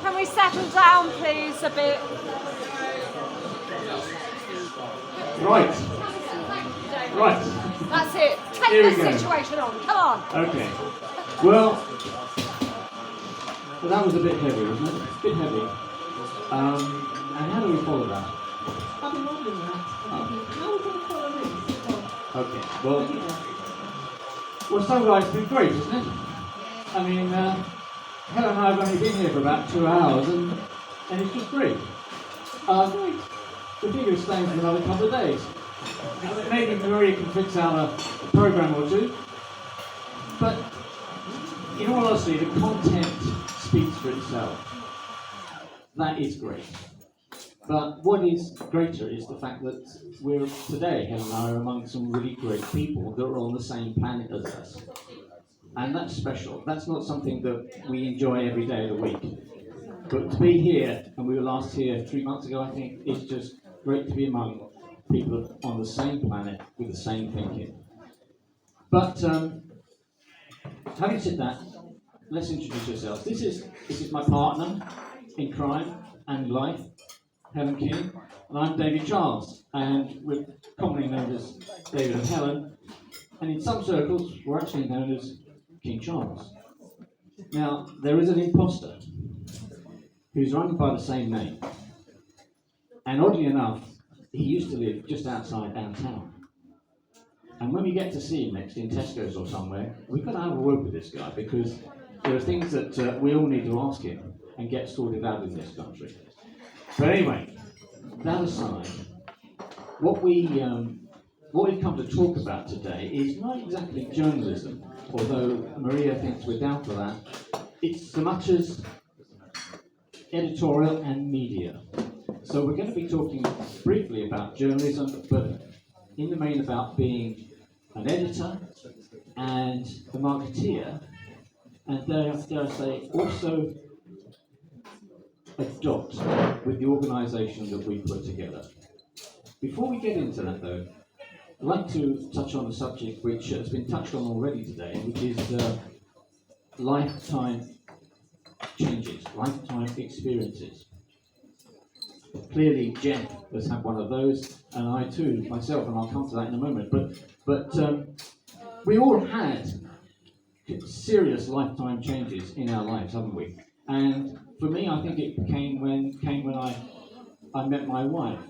Can we settle down, please, a bit? Right. That's it. Here we Take go. the situation on. Come on. Okay. Well, that was a bit heavy, wasn't it? A bit heavy. And how do we follow that? I've been wondering that. How are we going to follow this? Okay. Well, so far it's been great, isn't it? I mean, Helen and I have only been here for about 2 hours, and it's just great. The figure is staying for another couple of days. Maybe Maria can fix out a program or two. But in all honesty, the content speaks for itself. That is great. But what is greater is the fact that we're today, Helen and I, are among some really great people that are on the same planet as us. And that's special. That's not something that we enjoy every day of the week. But to be here, and we were last here 3 months ago, I think, it's just great to be among people on the same planet with the same thinking. But having said that, let's introduce ourselves. This is my partner in crime and life, Helen King, and I'm David Charles, and we're commonly known as David and Helen, and in some circles we're actually known as King Charles. Now, there is an imposter who's run by the same name, and oddly enough, he used to live just outside our town. And when we get to see him next in Tesco's or somewhere, we've got to have a word with this guy, because there are things that we all need to ask him and get sorted out in this country. But anyway, that aside, what we've come to talk about today is not exactly journalism, although Maria thinks we're down for that. It's so much as editorial and media. So we're going to be talking briefly about journalism, but in the main about being an editor and a marketeer, and dare I say, also a dot with the organisation that we put together. Before we get into that though, I'd like to touch on a subject which has been touched on already today, which is lifetime changes, lifetime experiences. Clearly Jeff has had one of those, and I too, myself, and I'll come to that in a moment, but we all had serious lifetime changes in our lives, haven't we? And for me, I think it came when I met my wife.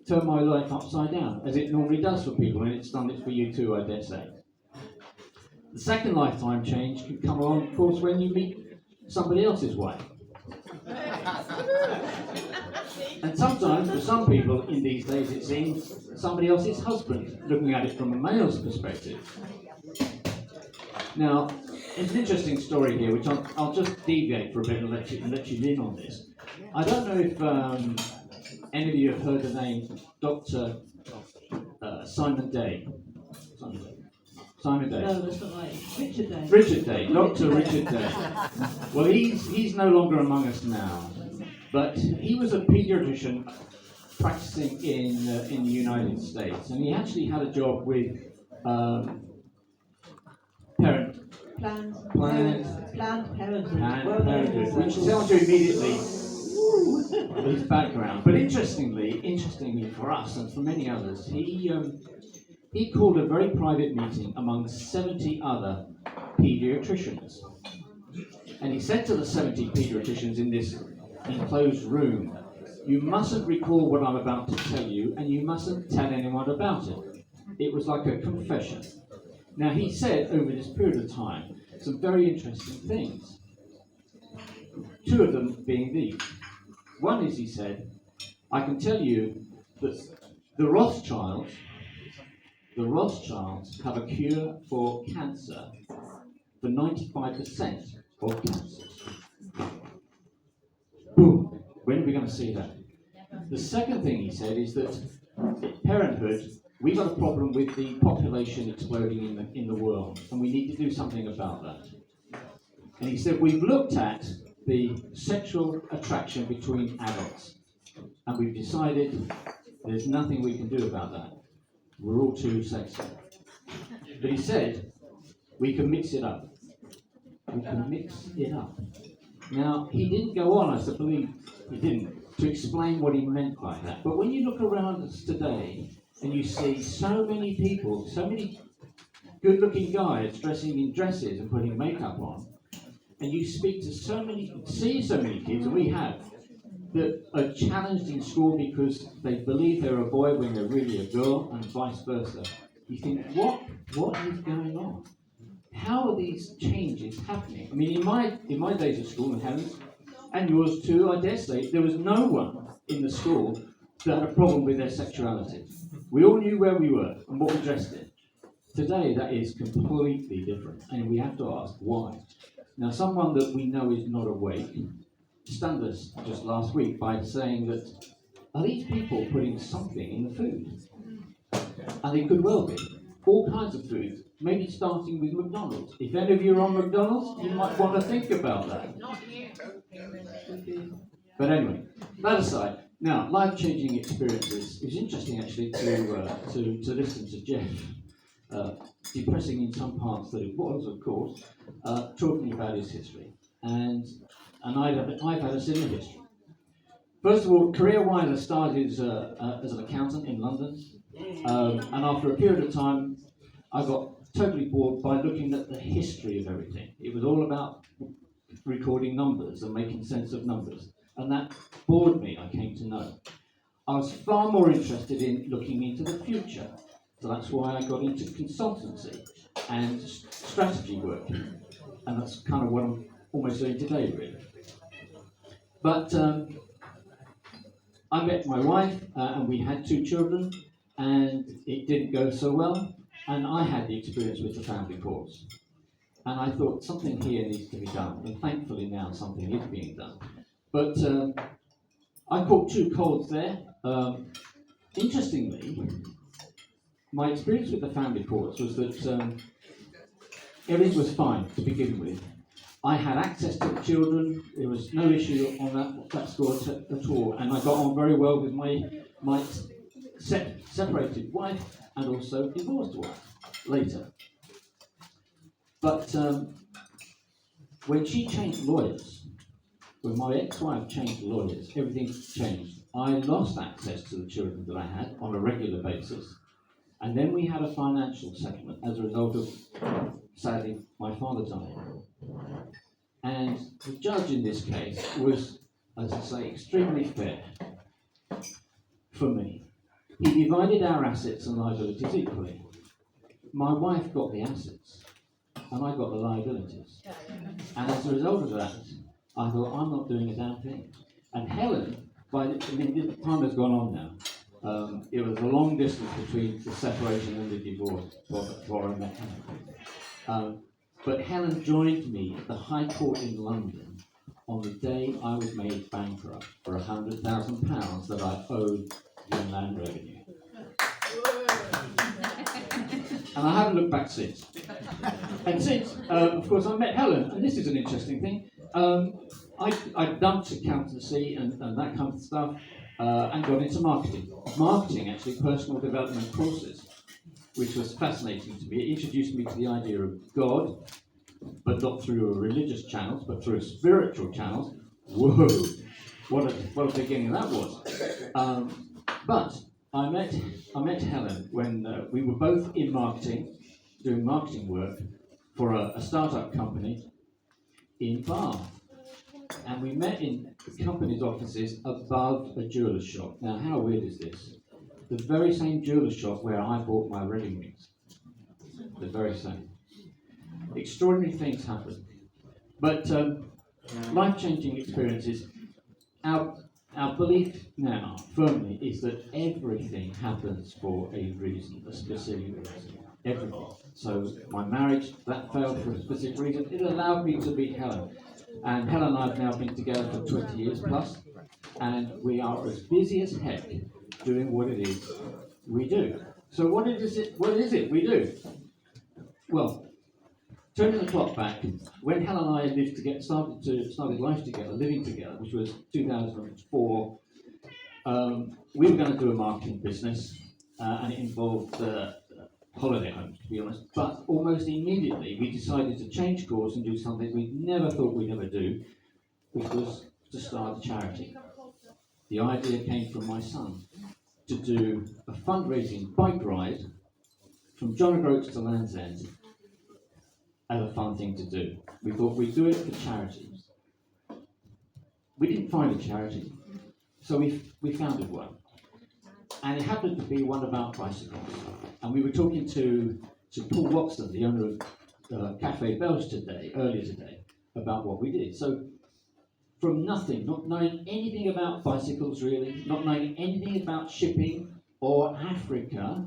Turned my life upside down, as it normally does for people, and it's done it for you too, I dare say. The second lifetime change can come along, of course, when you meet somebody else's wife. And sometimes, for some people in these days, it seems somebody else's husband, looking at it from a male's perspective. Now, it's an interesting story here, which I'll just deviate for a bit and let you in on this. I don't know if any of you have heard the name Dr. Simon Day. Simon Day. No, that's not right. Richard Day. Richard Day, Dr. Richard Day. Well, he's no longer among us now, but he was a paediatrician practicing in the United States, and he actually had a job with Planned Parenthood, which tells you immediately his background. But interestingly for us and for many others, he called a very private meeting among 70 other paediatricians. And he said to the 70 paediatricians in this enclosed room, you mustn't recall what I'm about to tell you, and you mustn't tell anyone about it. It was like a confession. Now, he said over this period of time some very interesting things. Two of them being these. One is, he said, I can tell you that the Rothschilds have a cure for cancer for 95% of cancers. Boom. When are we going to see that? The second thing he said is that parenthood, we've got a problem with the population exploding in the world, and we need to do something about that. And he said, we've looked at the sexual attraction between adults, and we've decided there's nothing we can do about that. We're all too sexy. But he said, we can mix it up. We can mix it up. Now, he didn't go on, I believe he didn't, to explain what he meant by that. But when you look around us today, and you see so many people, so many good-looking guys dressing in dresses and putting makeup on, and you speak to so many kids, and we have, that are challenged in school because they believe they're a boy when they're really a girl, and vice versa. You think, what is going on? How are these changes happening? I mean, in my days of school, and Helen's, and yours too, I dare say, there was no one in the school that had a problem with their sexuality. We all knew where we were and what we dressed in. Today, that is completely different, and we have to ask why. Now, someone that we know is not awake stunned us just last week by saying that, are these people putting something in the food? And it could well be. All kinds of foods, maybe starting with McDonald's. If any of you are on McDonald's, you might want to think about that. But anyway, that aside, now, life-changing experiences. It was interesting, actually, to listen to Jeff, depressing in some parts that it was, of course, talking about his history. And I've had a similar history. First of all, career-wise, I started as an accountant in London. And after a period of time, I got totally bored by looking at the history of everything. It was all about recording numbers and making sense of numbers. And that bored me, I came to know. I was far more interested in looking into the future. So that's why I got into consultancy and strategy work. And that's kind of what I'm almost doing today, really. But I met my wife, and we had 2 children, and it didn't go so well. And I had the experience with the family courts. And I thought something here needs to be done. And thankfully now something is being done. But I caught 2 colds there. Interestingly, my experience with the family courts was that everything was fine to begin with. I had access to the children. There was no issue on that score at all. And I got on very well with my separated wife and also divorced wife later. But when she changed lawyers, when my ex-wife changed lawyers, everything changed. I lost access to the children that I had on a regular basis. And then we had a financial settlement as a result of, sadly, my father dying. And the judge in this case was, as I say, extremely fair for me. He divided our assets and liabilities equally. My wife got the assets, and I got the liabilities. And as a result of that, I thought, I'm not doing a damn thing. And Helen, the time has gone on now. It was a long distance between the separation and the divorce before I met Helen. But Helen joined me at the High Court in London on the day I was made bankrupt for £100,000 that I owed the Inland Revenue. And I haven't looked back since. And since, of course, I met Helen, and this is an interesting thing. I dumped accountancy and that kind of stuff, and got into marketing. Marketing, actually, personal development courses, which was fascinating to me. It introduced me to the idea of God, but not through a religious channels, but through a spiritual channels. Whoa, what a beginning that was. But I met Helen when we were both in marketing, doing marketing work for a startup company in Bath. And we met in the company's offices above a jeweller's shop. Now, how weird is this? The very same jeweller's shop where I bought my wedding rings. The very same. Extraordinary things happen. But life-changing experiences. Our belief now, firmly, is that everything happens for a reason, a specific reason. Everything. So my marriage, that failed for a specific reason. It allowed me to meet Helen. And Helen and I have now been together for 20 years plus. and we are as busy as heck doing what it is we do. So what is it we do? Well, turning the clock back, when Helen and I lived together, started life together, living together, which was 2004, we were going to do a marketing business, and it involved holiday homes, to be honest. But almost immediately, we decided to change course and do something we never thought we'd ever do, which was to start a charity. The idea came from my son to do a fundraising bike ride from John O'Groats to Land's End as a fun thing to do. We thought we'd do it for charity. We didn't find a charity, so we founded one. And it happened to be one about bicycles. And we were talking to Paul Watson, the owner of Cafe Belge earlier today, about what we did. So from nothing, not knowing anything about bicycles really, not knowing anything about shipping or Africa,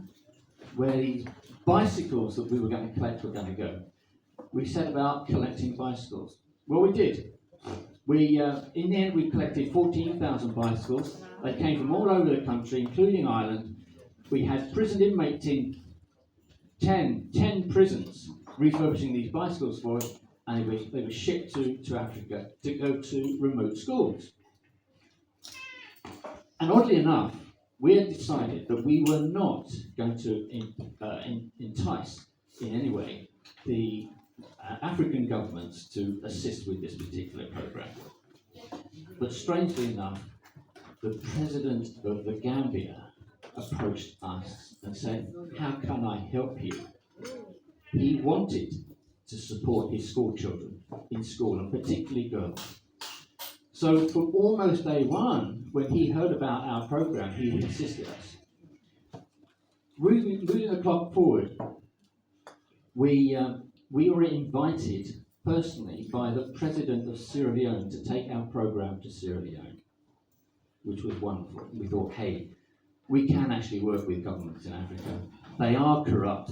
where these bicycles that we were going to collect were going to go, we set about collecting bicycles. Well, we did. In the end, we collected 14,000 bicycles. They came from all over the country, including Ireland. We had prison inmates in 10 prisons refurbishing these bicycles for us, and they were shipped to Africa to go to remote schools. And oddly enough, we had decided that we were not going to entice in any way the African governments to assist with this particular program. But strangely enough, the president of the Gambia approached us and said, "How can I help you?" He wanted to support his school children in school, and particularly girls. So from almost day one, when he heard about our program, he assisted us. Moving the clock forward, we were invited personally by the president of Sierra Leone to take our program to Sierra Leone, which was wonderful. We thought, hey, we can actually work with governments in Africa. They are corrupt,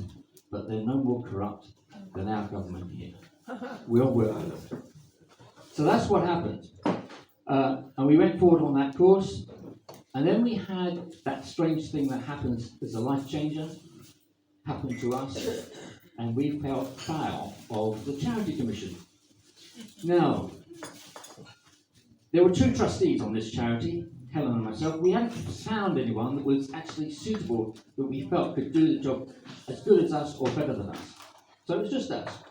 but they're no more corrupt than our government here. We'll work with them. So that's what happened. And we went forward on that course, and then we had that strange thing that happens as a life changer happen to us, and we felt foul of the Charity Commission. Now, there were 2 trustees on this charity, Helen and myself. We hadn't found anyone that was actually suitable, that we felt could do the job as good as us or better than us. So it was just us.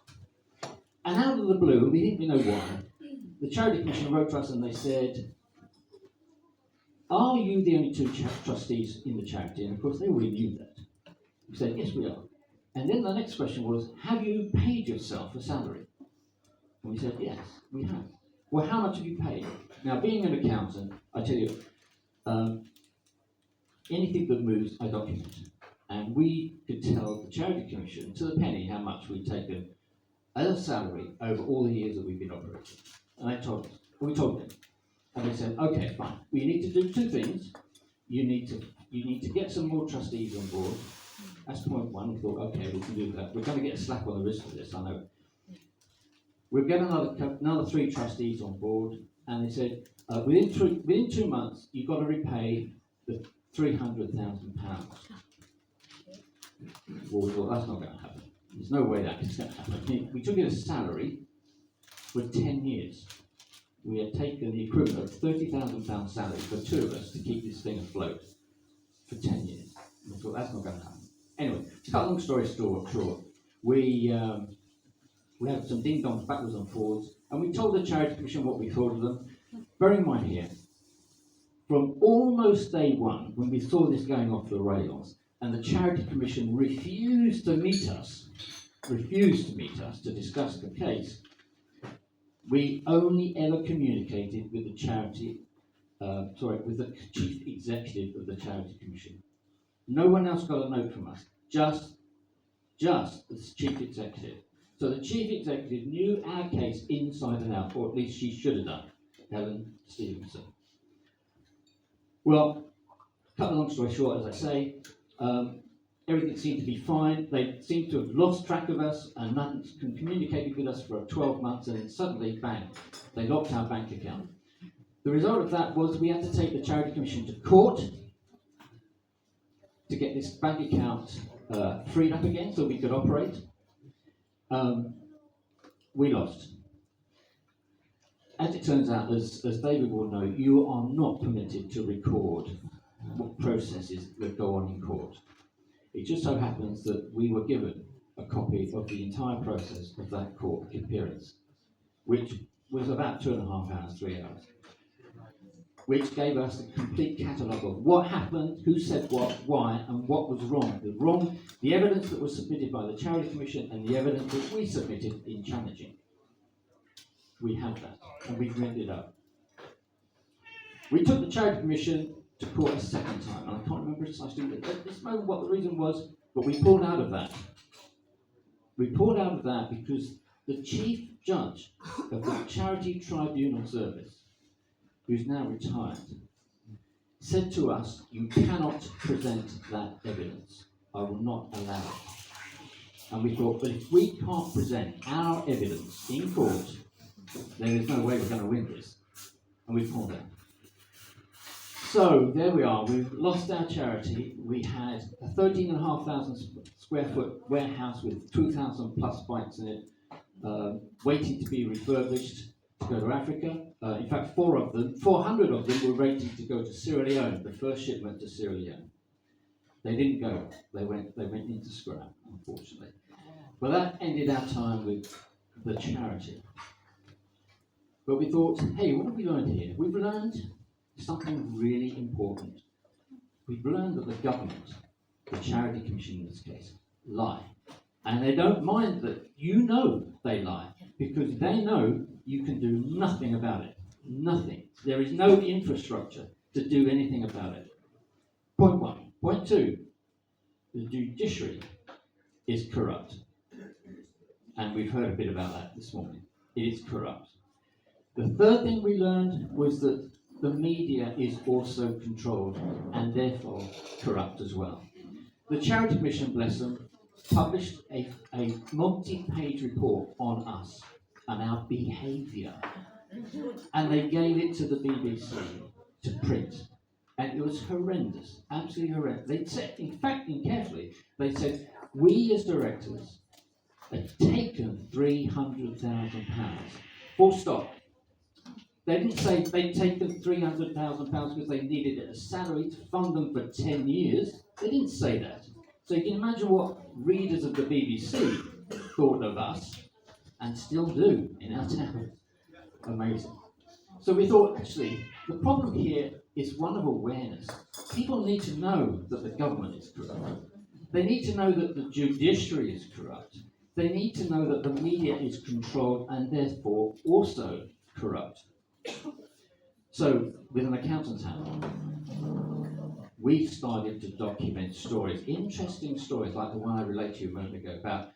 And out of the blue, we didn't really know why, the Charity Commission wrote to us and they said, "Are you the only 2 trustees in the charity?" And of course, they already knew that. We said, "Yes, we are." And then the next question was, "Have you paid yourself a salary?" And we said, "Yes, we have." "Well, how much have you paid?" Now, being an accountant, I tell you, anything that moves, I document. And we could tell the Charity Commission to the penny how much we'd taken as a salary over all the years that we've been operating. And they told us. We told them. And they said, "Okay, fine. Well, you need to do 2 things. You need to get some more trustees on board." That's point 1. We thought, okay, we can do that. We're going to get a slap on the wrist for this, I know. We'll get another 3 trustees on board, and they said, within 2 months, you've got to repay the £300,000. Well, we thought, that's not going to happen. There's no way that is going to happen. We took it as salary for 10 years. We had taken the equivalent of £30,000 salary for 2 of us to keep this thing afloat for 10 years. And we thought, that's not going to happen. Anyway, to cut a long story short, we had some ding-dongs backwards and forwards, and we told the Charity Commission what we thought of them. Bearing in mind here, from almost day one, when we saw this going off the rails, and the Charity Commission refused to meet us to discuss the case, we only ever communicated with the with the Chief Executive of the Charity Commission. No one else got a note from us, just the Chief Executive. So the Chief Executive knew our case inside and out, or at least she should have done, Helen Stevenson. Well, cut a long story short, as I say, everything seemed to be fine. They seemed to have lost track of us and nothing communicated with us for 12 months, and then suddenly, bang, they locked our bank account. The result of that was we had to take the Charity Commission to court to get this bank account freed up again so we could operate. We lost. As it turns out, as David will know, you are not permitted to record what processes that go on in court. It just so happens that we were given a copy of the entire process of that court appearance, which was about 2.5 hours, 3 hours, which gave us a complete catalogue of what happened, who said what, why, and what was wrong. The evidence that was submitted by the Charity Commission and the evidence that we submitted in challenging. We had that, and we grinned it up. We took the Charity Commission to court a second time, and I can't remember precisely at this moment what the reason was, but we pulled out of that. We pulled out of that because the Chief Judge of the Charity Tribunal Service, who's now retired, said to us, "You cannot present that evidence. I will not allow it." And we thought, but if we can't present our evidence in court, there is no way we're going to win this. And we pulled out. So there we are. We've lost our charity. We had a 13,500 square foot warehouse with 2,000 plus bikes in it, waiting to be refurbished to go to Africa. In fact, 400 of them were waiting to go to Sierra Leone, the first shipment to Sierra Leone. They didn't go. They went into scrap, unfortunately. But that ended our time with the charity. But we thought, hey, what have we learned here? We've learned something really important. We've learned that the government, the Charity Commission in this case, lie. And they don't mind that you know they lie, because they know you can do nothing about it. Nothing. There is no infrastructure to do anything about it. Point one. Point two, the judiciary is corrupt. And we've heard a bit about that this morning. It is corrupt. The third thing we learned was that the media is also controlled and therefore corrupt as well. The Charity Commission, bless them, published a multi-page report on us and our behaviour. And they gave it to the BBC to print. And it was horrendous, absolutely horrendous. They said, in fact, carefully, they said, we as directors had taken £300,000. Full stop. They didn't say they'd taken £300,000 because they needed a salary to fund them for 10 years. They didn't say that. So you can imagine what readers of the BBC thought of us, and still do in our town. Amazing. So we thought, actually, the problem here is one of awareness. People need to know that the government is corrupt. They need to know that the judiciary is corrupt. They need to know that the media is controlled and therefore also corrupt. So, with an accountant's hat on, we started to document stories, interesting stories like the one I related to you a moment ago about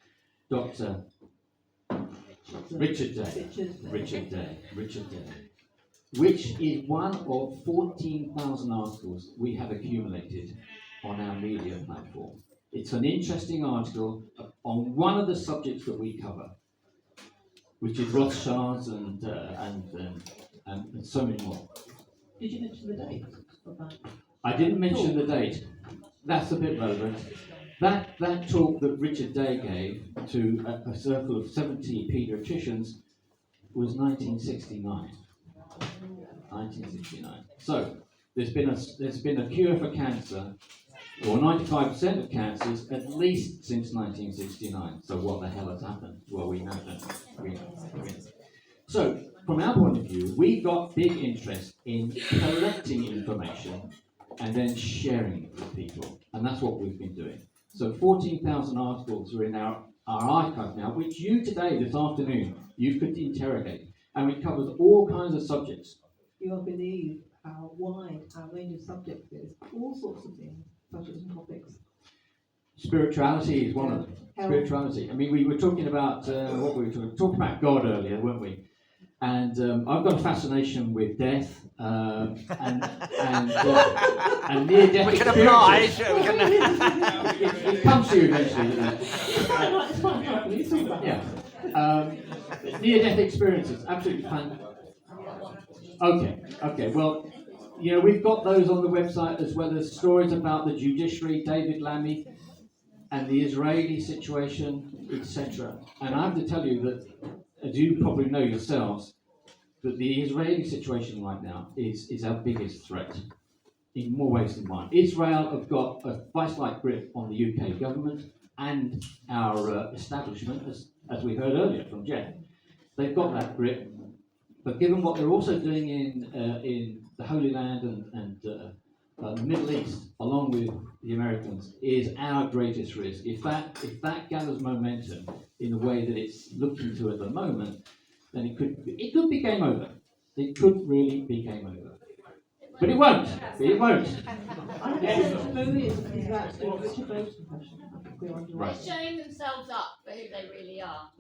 Dr. Richard Day, which is one of 14,000 articles we have accumulated on our media platform. It's an interesting article on one of the subjects that we cover, which is Rothschilds and so many more. Did you mention the date of that? I didn't mention the date. That's a bit relevant. That talk that Richard Day gave to a circle of 70 paediatricians was 1969. 1969. So there's been a cure for cancer, or 95% of cancers, at least since 1969. So what the hell has happened? Well, we know that. So from our point of view, we got big interest in collecting information and then sharing it with people, and that's what we've been doing. So 14,000 articles are in our archive now, which you today, this afternoon, you could interrogate, and it covers all kinds of subjects. You won't believe how wide our range of subjects is. All sorts of things, subjects and topics. Spirituality is one of them. Health. Spirituality. I mean, we were talking about what were we talking about God earlier, weren't we? And I've got a fascination with death and near-death We can apply. experiences. It comes to you eventually, doesn't it? It's fine, please talk about Yeah. Near-death experiences, absolutely fantastic. Okay. Well, we've got those on the website as well as stories about the judiciary, David Lammy, and the Israeli situation, etc. And I have to tell you that, as you probably know yourselves, that the Israeli situation right now is our biggest threat in more ways than one. Israel have got a vice-like grip on the UK government and our establishment, as we heard earlier from Jeff. They've got that grip, but given what they're also doing in the Holy Land and the Middle East, along with the Americans, is our greatest risk. If that gathers momentum in the way that it's looking to at the moment, then it could be game over. It could really be game over. But it won't. It won't. I think movie is that Richard Bo's impression. Right. They're showing themselves up for who they really are.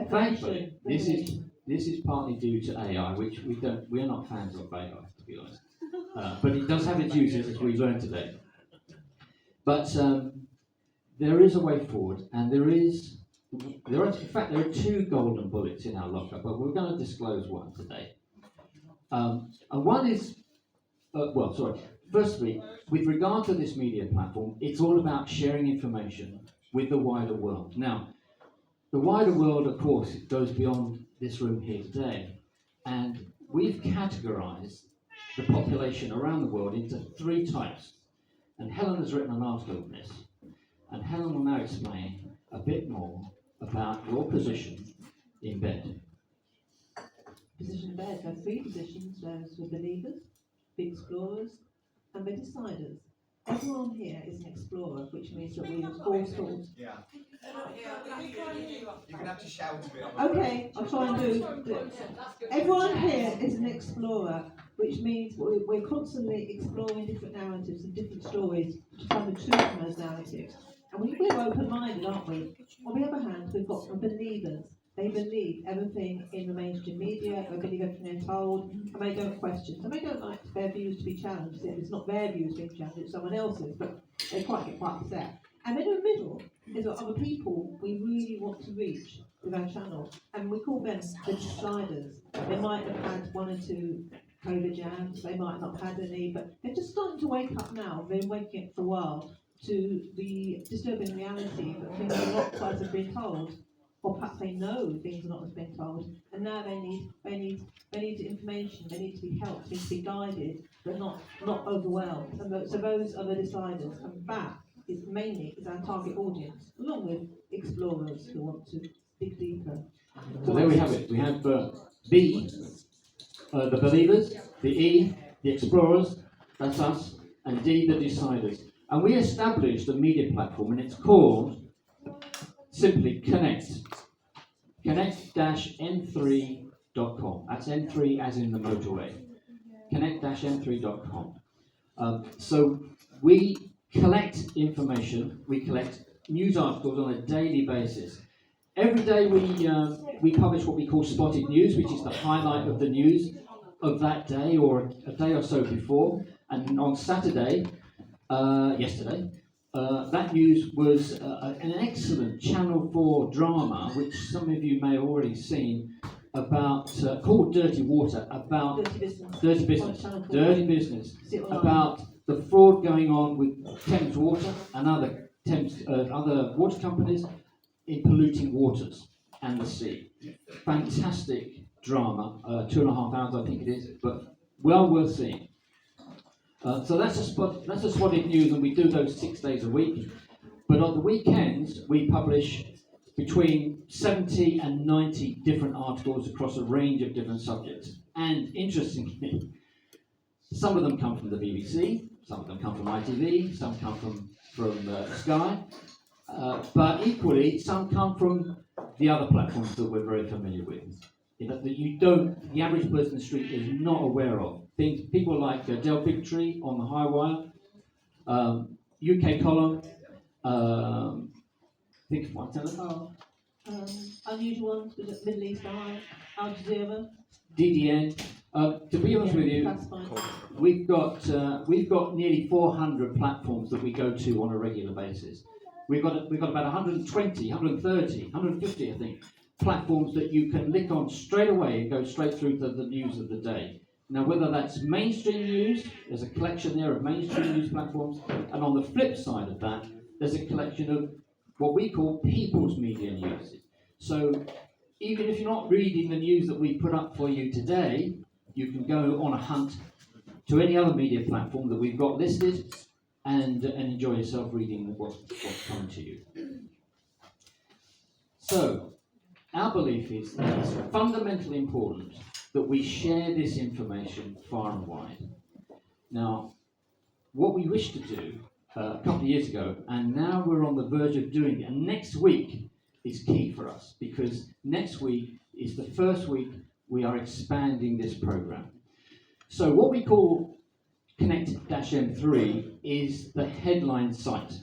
Thankfully, this is partly due to AI, which we're not fans of AI, to be honest. But it does have its uses, as we learned today. But there is a way forward, and there are two golden bullets in our locker, but we're going to disclose one today. And one is, firstly, with regard to this media platform, it's all about sharing information with the wider world. Now, the wider world, of course, goes beyond this room here today, and we've categorized the population around the world into three types. And Helen has written an article on this, and Helen will now explain a bit more about your position in bed. Position in bed. There are three positions. There's the believers, the explorers, and the deciders. Everyone here is an explorer, which means that we have all sorts. Yeah. You're gonna have to shout a bit. Okay, I'll try and do it. Everyone here is an explorer, which means we're constantly exploring different narratives and different stories to find the truth in those narratives. And we're open-minded, aren't we? On the other hand, we've got the believers. They believe everything in the mainstream media, they believe everything they're told, and they don't question. And they don't like their views to be challenged. It's not their views being challenged, it's someone else's, but they get quite upset. And then in the middle is what other people we really want to reach with our channel. And we call them the deciders. They might have had one or two COVID jabs, they might not have had any, but they're just starting to wake up now. They've been waking up for a while to the disturbing reality that things are not quite as been told. Or perhaps they know things are not as being told, and now they need information. They need to be helped. They need to be guided, but not overwhelmed. And so those are the deciders, and that is our target audience, along with explorers who want to dig deeper. So there we have it. We have B, the believers, the E, the explorers, that's us, and D, the deciders. And we established a media platform, and it's called simply Connect-n3.com. That's N3 as in the motorway. Connect-n3.com. So we collect information, we collect news articles on a daily basis. Every day we publish what we call spotted news, which is the highlight of the news of that day or a day or so before. And on Saturday, yesterday, that news was an excellent Channel 4 drama, which some of you may have already seen, about called Dirty Water, about Dirty Business, about the fraud going on with Thames Water and other water companies in polluting waters and the sea. Fantastic drama, 2.5 hours I think it is, but well worth seeing. So that's a spotted news, and we do those 6 days a week. But on the weekends, we publish between 70 and 90 different articles across a range of different subjects. And interestingly, some of them come from the BBC, some of them come from ITV, some come from Sky, but equally, some come from the other platforms that we're very familiar with. That the average person in the street is not aware of. People like Del Bigtree on the High Wire, UK Column, think of one, tell them. Unusual ones, was it Middle East Eye, Al Jazeera? DDN. To be honest with you, we've got nearly 400 platforms that we go to on a regular basis. We've got about 120, 130, 150, I think, platforms that you can click on straight away and go straight through to the news of the day. Now, whether that's mainstream news, there's a collection there of mainstream news platforms, and on the flip side of that, there's a collection of what we call people's media news. So even if you're not reading the news that we put up for you today, you can go on a hunt to any other media platform that we've got listed and enjoy yourself reading what's coming to you. So, our belief is that it's fundamentally important that we share this information far and wide. Now, what we wish to do a couple of years ago, and now we're on the verge of doing it, and next week is key for us, because next week is the first week we are expanding this program. So what we call Connect-M3 is the headline site,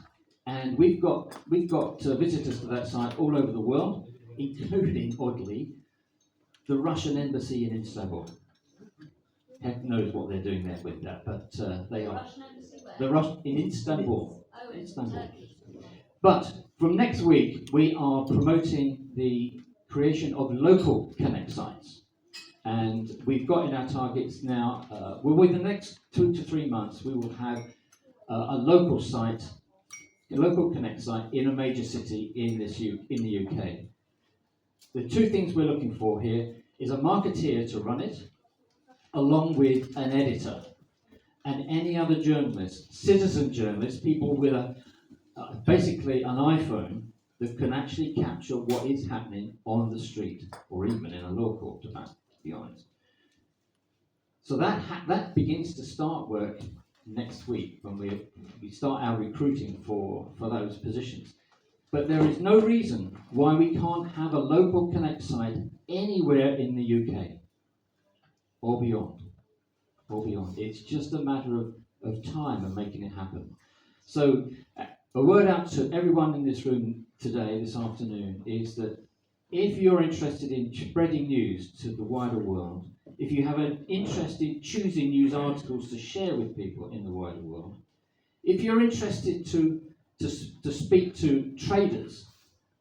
and we've got visitors to that site all over the world, including, oddly, the Russian embassy in Istanbul. Heck knows what they're doing there with that, but they are. Russian embassy where? The Russian in Istanbul. Oh, in Istanbul. Turkey. But from next week, we are promoting the creation of local Connect sites. And we've got in our targets now, well, within the next 2 to 3 months, we will have a local site, a local Connect site in a major city in the UK. The two things we're looking for here is a marketeer to run it, along with an editor, and any other journalist, citizen journalists, people with basically an iPhone that can actually capture what is happening on the street, or even in a law court, to be honest. So that begins to start work next week when we start our recruiting for those positions. But there is no reason why we can't have a local Connect site anywhere in the UK or beyond. It's just a matter of time and making it happen. So a word out to everyone in this room today, this afternoon, is that if you're interested in spreading news to the wider world, if you have an interest in choosing news articles to share with people in the wider world, if you're interested to speak to traders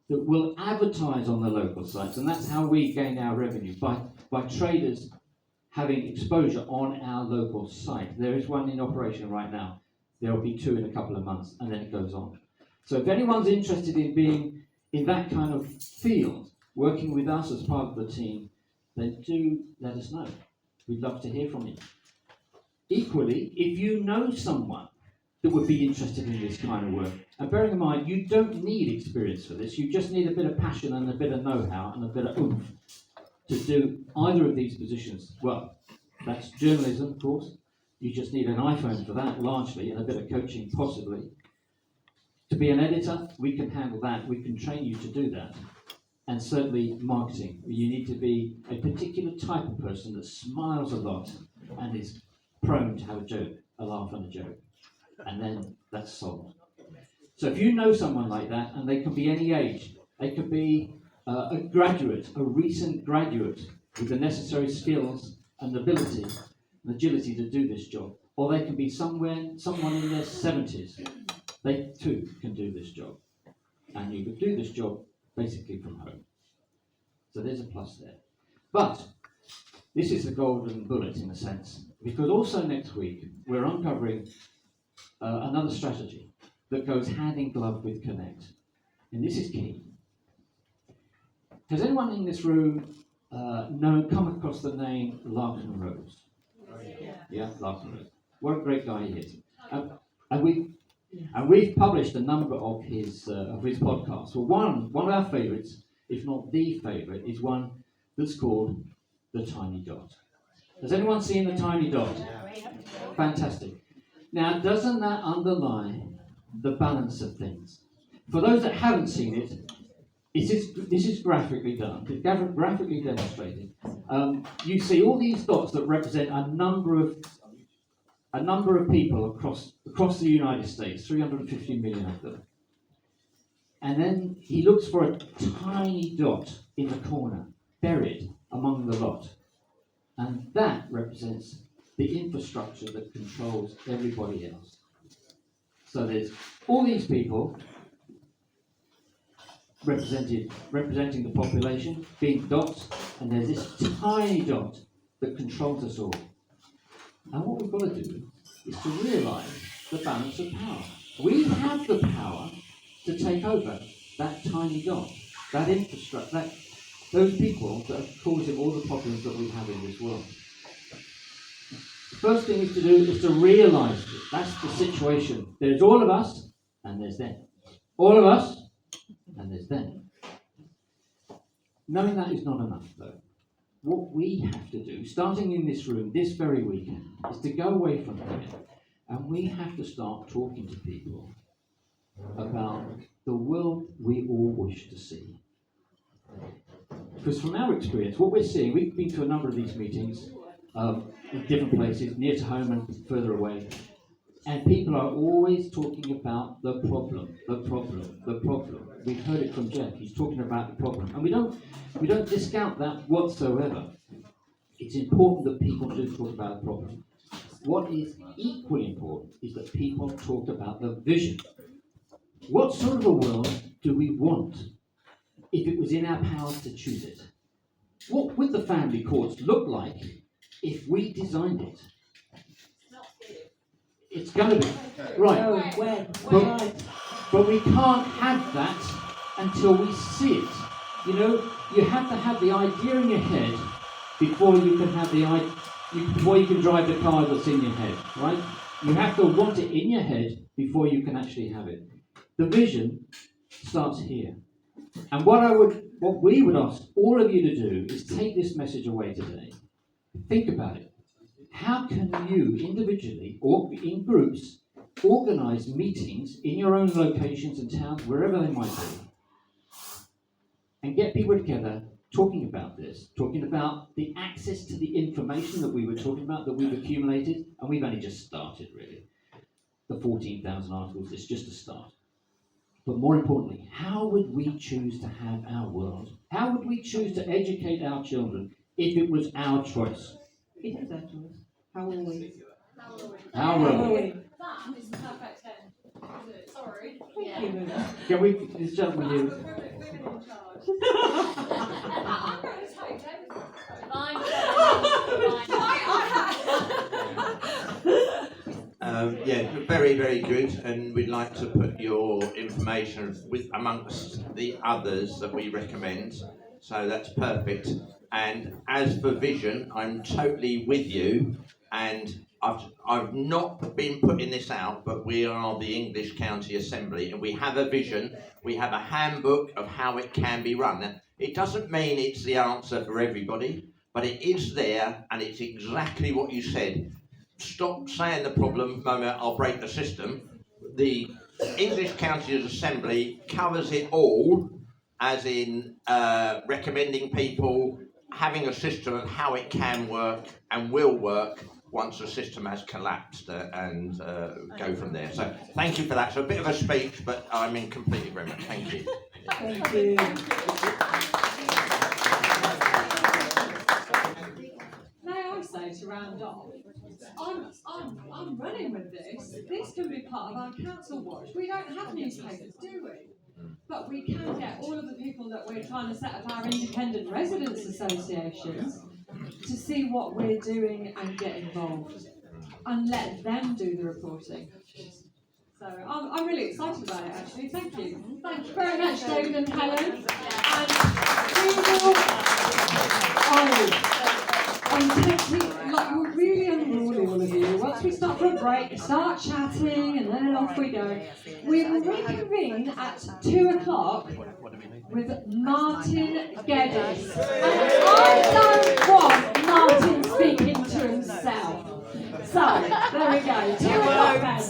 that will advertise on the local sites, and that's how we gain our revenue, by traders having exposure on our local site. There is one in operation right now. There will be 2 in a couple of months, and then it goes on. So if anyone's interested in being in that kind of field, working with us as part of the team, then do let us know. We'd love to hear from you. Equally, if you know someone that would be interested in this kind of work, and bearing in mind, you don't need experience for this, you just need a bit of passion and a bit of know-how and a bit of oomph to do either of these positions. Well, that's journalism, of course. You just need an iPhone for that, largely, and a bit of coaching, possibly. To be an editor, we can handle that. We can train you to do that. And certainly marketing. You need to be a particular type of person that smiles a lot and is prone to have a joke, a laugh and a joke. And then that's solved. So if you know someone like that, and they can be any age, they could be a graduate, a recent graduate with the necessary skills and ability and agility to do this job, or they can be someone in their 70s. They too can do this job, and you could do this job basically from home. So there's a plus there. But this is the golden bullet in a sense, because also next week we're uncovering another strategy that goes hand in glove with Connect, and this is key. Has anyone in this room come across the name Larkin Rose? Yeah, Larkin Rose. What a great guy he is. And we've published a number of his podcasts. Well, one of our favourites, if not the favourite, is one that's called The Tiny Dot. Has anyone seen The Tiny Dot? Fantastic. Now, doesn't that underline the balance of things? For those that haven't seen it, this is graphically done. It's graphically demonstrated. You see all these dots that represent a number of people across the United States, 350 million of them. And then he looks for a tiny dot in the corner, buried among the lot. And that represents the infrastructure that controls everybody else. So there's all these people, representing the population, being dots, and there's this tiny dot that controls us all. And what we've got to do is to realise the balance of power. We have the power to take over that tiny dot, that infrastructure, those people that are causing all the problems that we have in this world. The first thing is to do is to realise it. That's the situation. There's all of us, and there's them. All of us, and there's them. Knowing that is not enough, though. What we have to do, starting in this room this very weekend, is to go away from here, and we have to start talking to people about the world we all wish to see. Because from our experience, what we're seeing, we've been to a number of these meetings in different places, near to home and further away, and people are always talking about the problem, the problem, the problem. We've heard it from Jeff, he's talking about the problem. And we don't discount that whatsoever. It's important that people do talk about the problem. What is equally important is that people talk about the vision. What sort of a world do we want if it was in our power to choose it? What would the family courts look like if we designed it? It's going to be. Right. No, when? But we can't have that until we see it. You know, you have to have the idea in your head before you can have before you can drive the car that's in your head, right? You have to want it in your head before you can actually have it. The vision starts here. And what we would ask all of you to do is take this message away today. Think about it. How can you individually or in groups organise meetings in your own locations and towns, wherever they might be, and get people together talking about this, talking about the access to the information that we were talking about, that we've accumulated, and we've only just started, really. The 14,000 articles is just a start. But more importantly, how would we choose to have our world? How would we choose to educate our children if it was our choice? It is our choice. How will we? How will we? That is the perfect end. Is it? Sorry. Yeah. Can we, this gentleman here? Women in charge. I'm going to take everything. Yeah, very, very good, and we'd like to put your information amongst the others that we recommend, so that's perfect. And as for vision, I'm totally with you, and I've not been putting this out, but we are the English County Assembly, and we have a vision, we have a handbook of how it can be run. Now, it doesn't mean it's the answer for everybody, but it is there, and it's exactly what you said. Stop saying the problem, moment, I'll break the system. The English County Assembly covers it all, as in recommending people having a system of how it can work and will work once the system has collapsed, and go from there. So thank you for that. So a bit of a speech, but I'm in complete agreement. Thank you. Thank you. May I say, to round off, I'm running with this. This can be part of our council watch. We don't have newspapers, do we? But we can get all of the people that we're trying to set up our independent residents associations to see what we're doing and get involved and let them do the reporting. So I'm really excited about it, actually. Thank you. Thank you very much, David and Helen. We're really unruly, all of you. Once we stop for a break, start chatting, and then off we go. We will reconvene at 2 o'clock with Martin Geddes. And I don't want Martin speaking to himself. So, there we go. 2 o'clock then.